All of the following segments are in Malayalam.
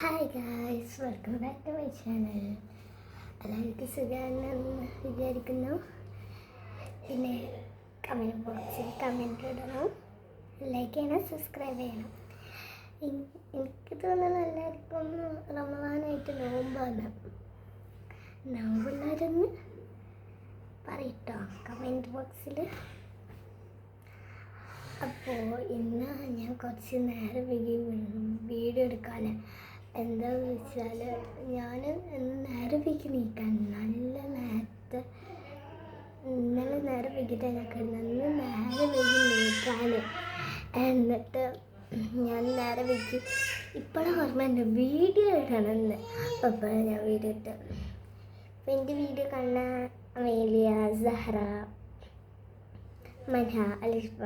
Hi guys, welcome back to my channel. എല്ലാവർക്കും സുഖമാണെന്ന് വിചാരിക്കുന്നു. പിന്നെ കമൻറ്റ് ബോക്സിൽ കമൻറ്റ് ഇടണം, ലൈക്ക് ചെയ്യണം, സബ്സ്ക്രൈബ് ചെയ്യണം. എനിക്ക് തോന്നുന്നു എല്ലാവർക്കും റമദാനായിട്ട് നോമ്പുള്ളവരെന്ന് പറയട്ടോ കമൻറ്റ് ബോക്സിൽ. അപ്പോൾ ഇന്ന് ഞാൻ കുറച്ച് നേരം വീഡിയോ എടുക്കാൻ. എന്താണെന്ന് വെച്ചാൽ ഞാൻ നേരം വൈകി നീക്കാൻ നല്ല നേരത്തെ ഇന്നലെ നേരം വൈകിട്ടാണ് ഞാൻ കിടന്നത്. നേരം വൈകി നീക്കാൻ എന്നിട്ട് ഞാൻ നേരം വൈകി ഇപ്പോഴാണ് ഓർമ്മ എൻ്റെ വീഡിയോ ഇടണമെന്ന്. അപ്പോഴാണ് ഞാൻ വീഡിയോ ഇട്ട്. അപ്പോൾ എൻ്റെ വീഡിയോ കാണുന്ന അമേലിയ, സഹറ, മൻഹ, അലിഫ,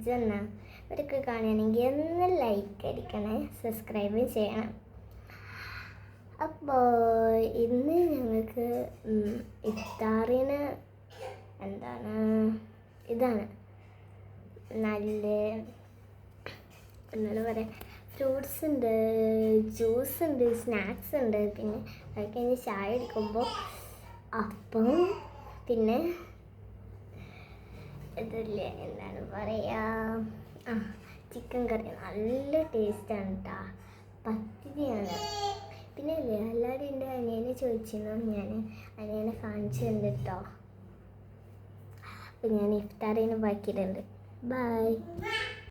ജന്ന ഇവരൊക്കെ കാണുകയാണെങ്കിൽ ഒന്ന് ലൈക്ക് അടിക്കണേ, സബ്സ്ക്രൈബ് ചെയ്യണം. അപ്പോൾ ഇന്ന് ഞങ്ങൾക്ക് ഇഫ്താറിന് ഇതാണ് നല്ല എന്താ പറയുക, ഫ്രൂട്ട്സ് ഉണ്ട്, ജ്യൂസ് ഉണ്ട്, സ്നാക്സ് ഉണ്ട്. പിന്നെ അത് കഴിഞ്ഞ് ചായ എടുക്കുമ്പോൾ അപ്പം, പിന്നെ ഇതില്ലേ എന്താണ് പറയുക, ചിക്കൻ കറി നല്ല ടേസ്റ്റാണ് കേട്ടോ, പത്തിരിയാണ്. പിന്നെ അല്ലേ എല്ലാവരും എൻ്റെ അനിയനെ ചോദിച്ചിരുന്നു, ഞാൻ അനിയനെ കാണിച്ചിട്ടുണ്ട് കേട്ടോ. അപ്പം ഞാൻ ഇഫ്താറിന് ബാക്കിയിട്ടുണ്ട്. ബൈ.